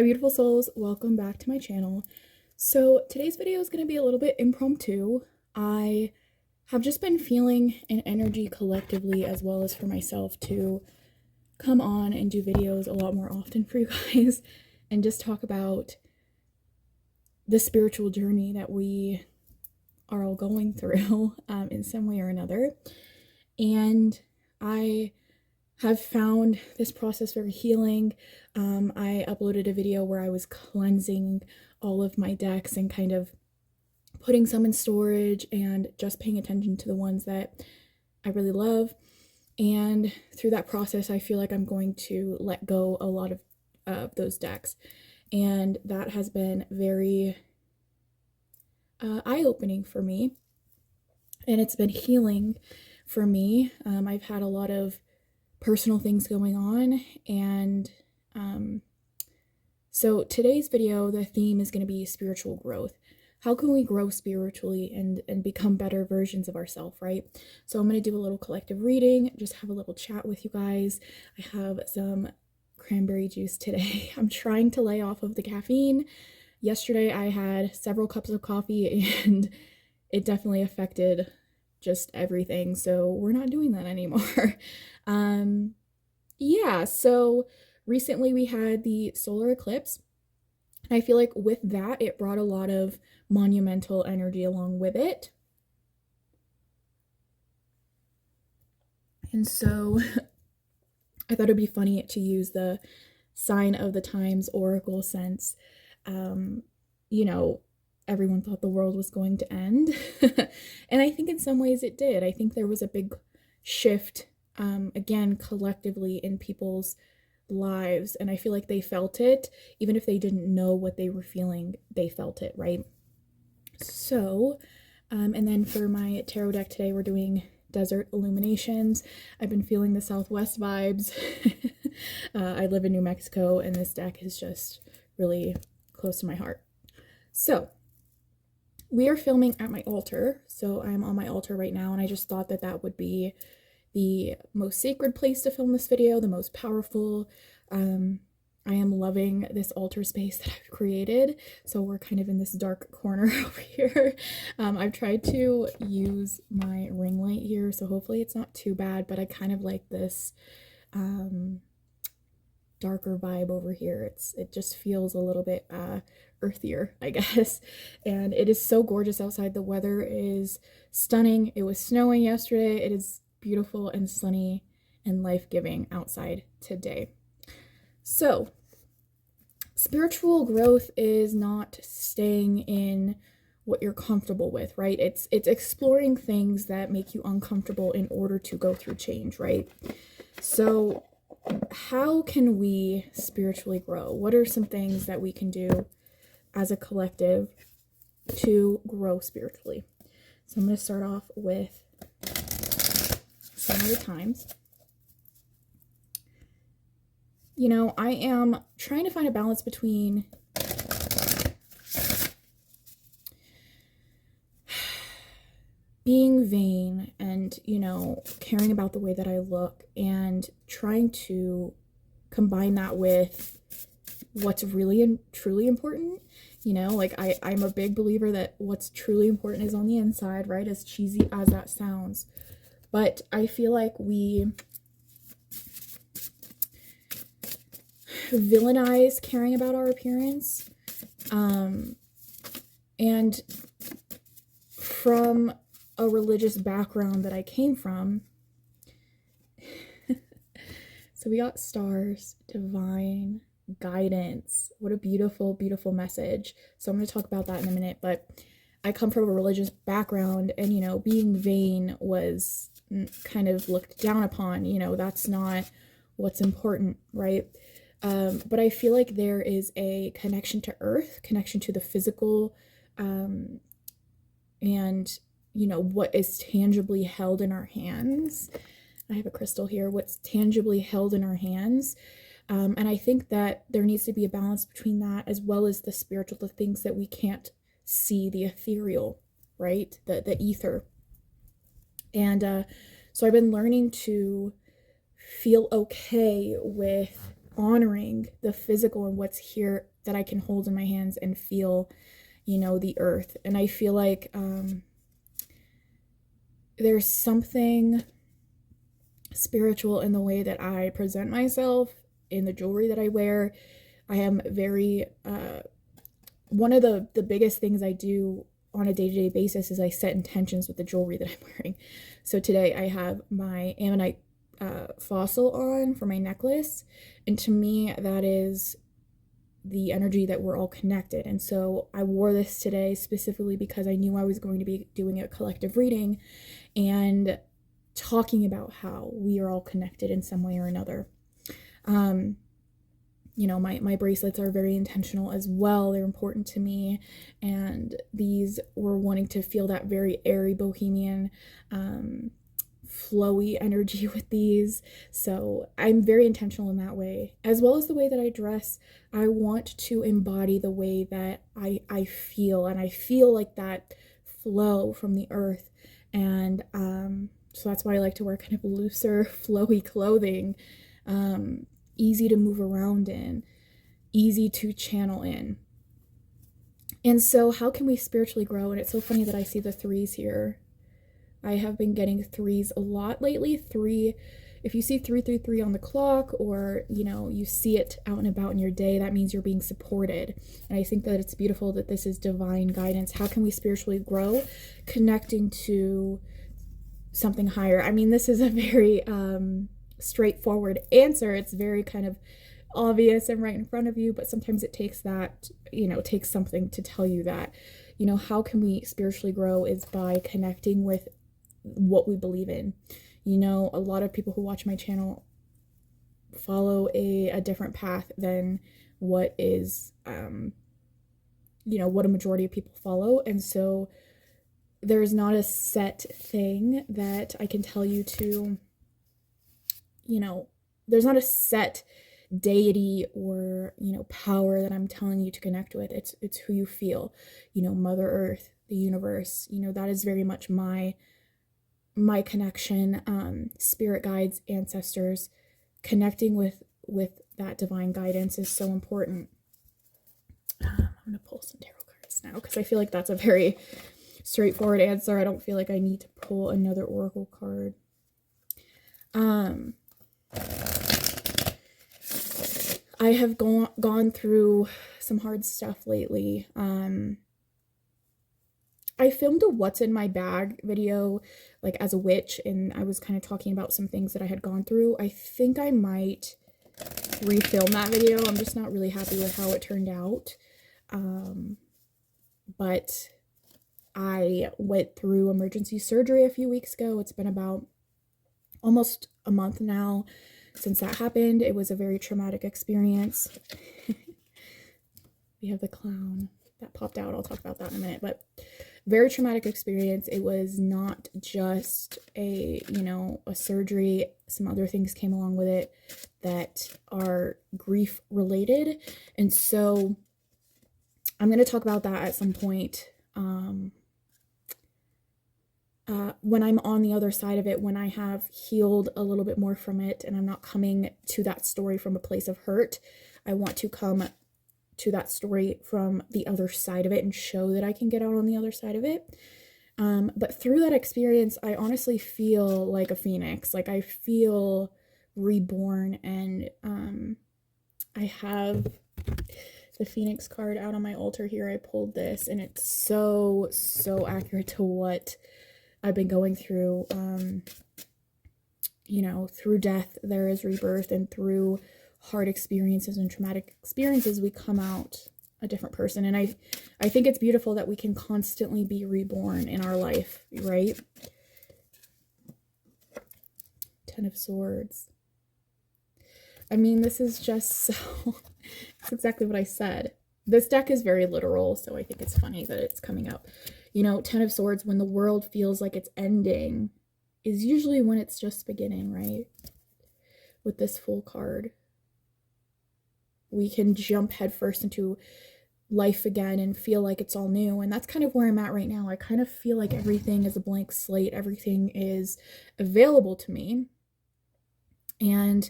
beautiful souls, welcome back to my channel. So today's video is going to be a little bit impromptu. I have just been feeling an energy collectively as well as for myself to come on and do videos a lot more often for you guys and just talk about the spiritual journey that we are all going through in some way or another. And I have found this process very healing. I uploaded a video where I was cleansing all of my decks and kind of putting some in storage and just paying attention to the ones that I really love. And through that process, I feel like I'm going to let go a lot of those decks. And that has been very eye-opening for me. And it's been healing for me. I've had a lot of personal things going on, and so today's video, the theme is going to be spiritual growth. How can we grow spiritually and become better versions of ourselves, right? So I'm going to do a little collective reading, just have a little chat with you guys. I have some cranberry juice today. I'm trying to lay off of the caffeine. Yesterday I had several cups of coffee and it definitely affected just everything, so we're not doing that anymore. Yeah, so recently we had the solar eclipse. I feel like with that, it brought a lot of monumental energy along with it. And so I thought it'd be funny to use the sign of the times oracle since, you know, everyone thought the world was going to end. And I think in some ways it did. I think there was a big shift, again, collectively in people's lives. And I feel like they felt it. Even if they didn't know what they were feeling, they felt it, right? So, and then for my tarot deck today, we're doing Desert Illuminations. I've been feeling the Southwest vibes. I live in New Mexico, and this deck is just really close to my heart. So, we are filming at my altar, so I'm on my altar right now, and I just thought that that would be the most sacred place to film this video, the most powerful. I am loving this altar space that I've created, so we're kind of in this dark corner over here. I've tried to use my ring light here, so hopefully it's not too bad, but I kind of like this darker vibe over here. It just feels a little bit earthier, I guess. And it is so gorgeous outside. The weather is stunning. It was snowing yesterday. It is beautiful and sunny and life-giving outside today. So, spiritual growth is not staying in what you're comfortable with, right? It's exploring things that make you uncomfortable in order to go through change, right? So, how can we spiritually grow? What are some things that we can do as a collective to grow spiritually? So I'm going to start off with some of the times. You know, I am trying to find a balance between being vain and, you know, caring about the way that I look and trying to combine that with what's really and truly important. You know, like I'm a big believer that what's truly important is on the inside, right? As cheesy as that sounds. But I feel like we villainize caring about our appearance. And from a religious background that I came from, so we got stars, divine, guidance. What a beautiful, beautiful message. So I'm going to talk about that in a minute, but I come from a religious background, and, you know, being vain was kind of looked down upon. You know, that's not what's important, right? But I feel like there is a connection to earth, connection to the physical, and, you know, what is tangibly held in our hands. I have a crystal here, what's tangibly held in our hands. And I think that there needs to be a balance between that as well as the spiritual, the things that we can't see, the ethereal, right? The ether. And so I've been learning to feel okay with honoring the physical and what's here that I can hold in my hands and feel, you know, the earth. And I feel like there's something spiritual in the way that I present myself, in the jewelry that I wear. I am very, one of the biggest things I do on a day-to-day basis is I set intentions with the jewelry that I'm wearing. So today I have my ammonite fossil on for my necklace, and to me that is the energy that we're all connected. And so I wore this today specifically because I knew I was going to be doing a collective reading and talking about how we are all connected in some way or another. You know, my bracelets are very intentional as well. They're important to me, and these were wanting to feel that very airy bohemian flowy energy with these. So I'm very intentional in that way, as well as the way that I dress. I want to embody the way that I feel, and I feel like that flow from the earth. And so that's why I like to wear kind of looser, flowy clothing, easy to move around in, easy to channel in. And so how can we spiritually grow? And it's so funny that I see the threes here. I have been getting threes a lot lately. Three, if you see 333 on the clock, or, you know, you see it out and about in your day, that means you're being supported. And I think that it's beautiful that this is divine guidance. How can we spiritually grow? Connecting to something higher. I mean, this is a very straightforward answer. It's very kind of obvious and right in front of you, but sometimes it takes that, you know, it takes something to tell you that. You know, how can we spiritually grow is by connecting with what we believe in. You know, a lot of people who watch my channel follow a different path than what is, you know, what a majority of people follow. And so there's not a set thing that I can tell you to, you know, there's not a set deity or, you know, power that I'm telling you to connect with. It's who you feel. You know, Mother Earth, the universe, you know, that is very much my connection. Spirit guides, ancestors, connecting with that divine guidance is so important. I'm gonna pull some tarot cards now because I feel like that's a very straightforward answer. I don't feel like I need to pull another oracle card. I have gone through some hard stuff lately. I filmed a what's in my bag video, like as a witch, and I was kind of talking about some things that I had gone through. I think I might refilm that video. I'm just not really happy with how it turned out. But I went through emergency surgery a few weeks ago. It's been about almost a month now since that happened. It was a very traumatic experience. We have the clown that popped out. I'll talk about that in a minute, but very traumatic experience. It was not just a, you know, a surgery. Some other things came along with it that are grief related. And so I'm going to talk about that at some point. When I'm on the other side of it, when I have healed a little bit more from it, and I'm not coming to that story from a place of hurt, I want to come to that story from the other side of it and show that I can get out on the other side of it. But through that experience, I honestly feel like a phoenix. Like, I feel reborn, and I have the phoenix card out on my altar here. I pulled this, and it's so accurate to what I've been going through. You know, through death there is rebirth, and through hard experiences and traumatic experiences we come out a different person. And I think it's beautiful that we can constantly be reborn in our life, right? Ten of Swords. I mean, this is just so it's exactly what I said. This deck is very literal, so I think it's funny that it's coming up. You know, Ten of Swords, when the world feels like it's ending, is usually when it's just beginning, right? With this Fool card, we can jump headfirst into life again and feel like it's all new. And that's kind of where I'm at right now. I kind of feel like everything is a blank slate. Everything is available to me. And,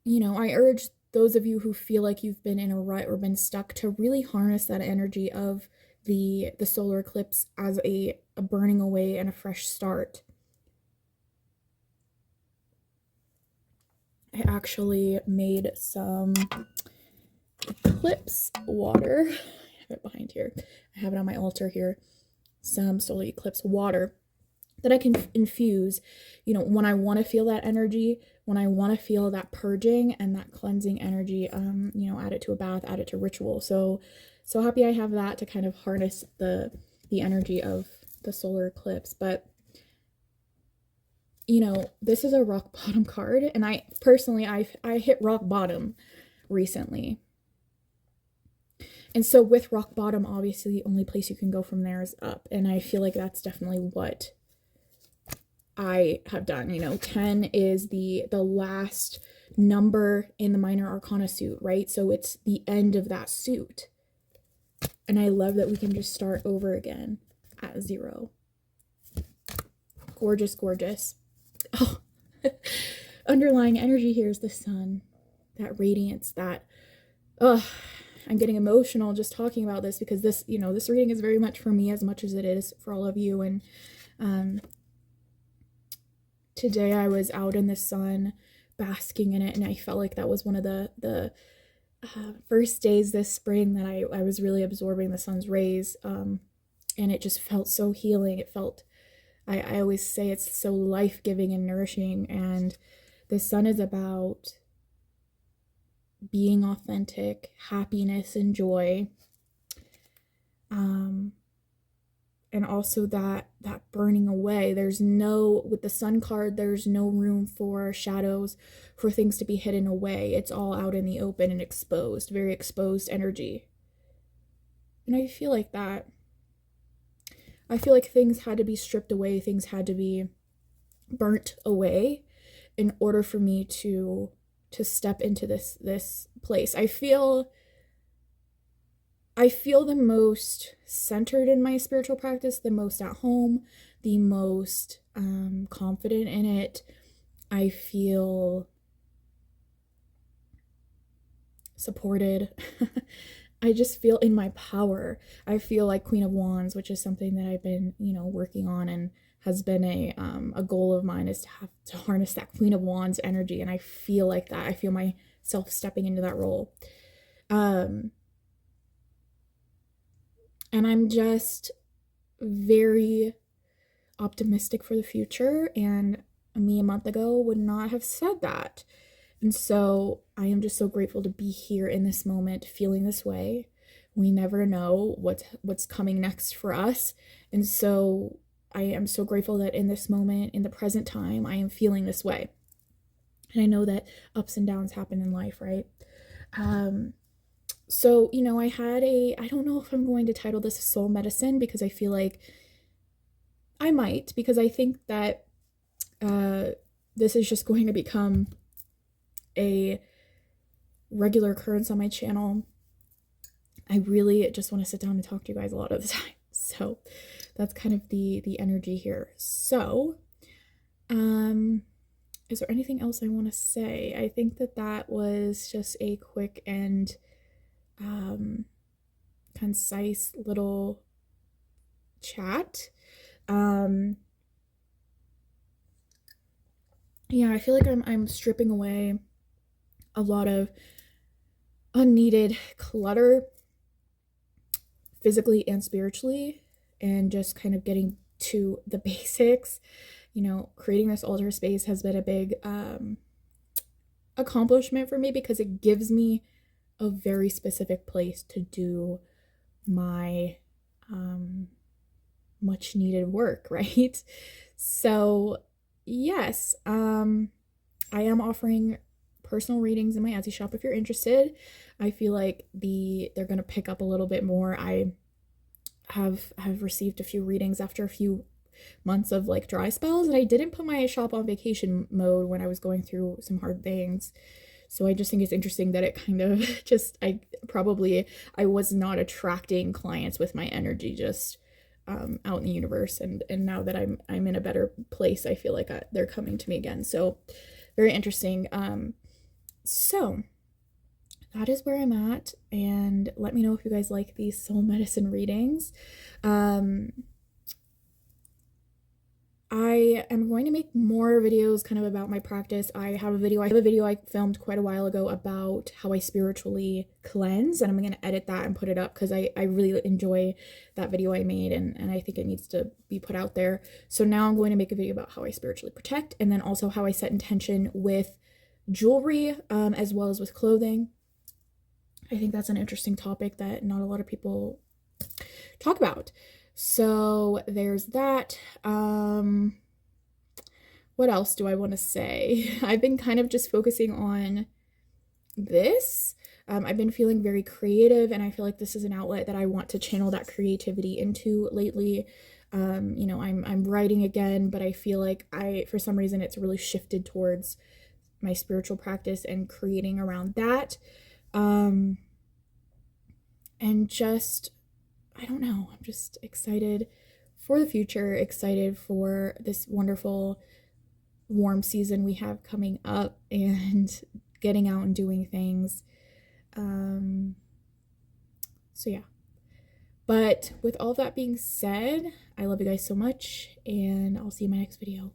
you know, I urge those of you who feel like you've been in a rut or been stuck, to really harness that energy of the solar eclipse as a burning away and a fresh start. I actually made some eclipse water. I have it behind here. I have it on my altar here. Some solar eclipse water that I can infuse, when I want to feel that energy, when I want to feel that purging and that cleansing energy, add it to a bath, add it to ritual. So happy I have that to kind of harness the energy of the solar eclipse. But this is a rock bottom card, and I personally hit rock bottom recently. And so with rock bottom, obviously the only place you can go from there is up, and I feel like that's definitely what I have done. 10 is the last number in the minor arcana suit, right? So it's the end of that suit. And I love that we can just start over again at 0. Gorgeous, gorgeous. Oh, underlying energy here is the sun, that radiance, that, I'm getting emotional just talking about this, because this, this reading is very much for me as much as it is for all of you. And today I was out in the sun basking in it, and I felt like that was one of the first days this spring that I was really absorbing the sun's rays, and it just felt so healing. It felt, I always say it's so life-giving and nourishing, and the sun is about being authentic, happiness and joy, and also that burning away. With the sun card, there's no room for shadows, for things to be hidden away. It's all out in the open and exposed, very exposed energy. And I feel like that. I feel like things had to be stripped away, things had to be burnt away in order for me to step into this place. I feel the most centered in my spiritual practice, the most at home, the most confident in it. I feel supported. I just feel in my power. I feel like Queen of Wands, which is something that I've been, working on, and has been a goal of mine, is to have to harness that Queen of Wands energy. And I feel like that. I feel myself stepping into that role. And I'm just very optimistic for the future. And me a month ago would not have said that. And so I am just so grateful to be here in this moment, feeling this way. We never know what's coming next for us. And so I am so grateful that in this moment, in the present time, I am feeling this way. And I know that ups and downs happen in life, right? So, I don't know if I'm going to title this Soul Medicine, because I feel like I might, because I think that this is just going to become a regular occurrence on my channel. I really just want to sit down and talk to you guys a lot of the time. So that's kind of the energy here. So, is there anything else I want to say? I think that was just a quick and concise little chat. Yeah, I feel like I'm stripping away a lot of unneeded clutter, physically and spiritually, and just kind of getting to the basics. Creating this altar space has been a big accomplishment for me, because it gives me a very specific place to do my much needed work, right? So yes, I am offering personal readings in my Etsy shop if you're interested. I feel like they're gonna pick up a little bit more. I have received a few readings after a few months of like dry spells, and I didn't put my shop on vacation mode when I was going through some hard things. So I just think it's interesting that it kind of just, I was not attracting clients with my energy just out in the universe, and now that I'm in a better place, I feel like they're coming to me again. So very interesting. So that is where I'm at. And let me know if you guys like these soul medicine readings. I am going to make more videos kind of about my practice. I have a video I filmed quite a while ago about how I spiritually cleanse, and I'm going to edit that and put it up because I really enjoy that video I made, and I think it needs to be put out there. So now I'm going to make a video about how I spiritually protect, and then also how I set intention with jewelry, as well as with clothing. I think that's an interesting topic that not a lot of people talk about. So there's that. What else do I want to say? I've been kind of just focusing on this. I've been feeling very creative, and I feel like this is an outlet that I want to channel that creativity into lately. You know, I'm writing again, but I feel like for some reason it's really shifted towards my spiritual practice and creating around that. And just, I don't know, I'm just excited for the future, excited for this wonderful warm season we have coming up, and getting out and doing things. So yeah. But with all that being said, I love you guys so much, and I'll see you in my next video.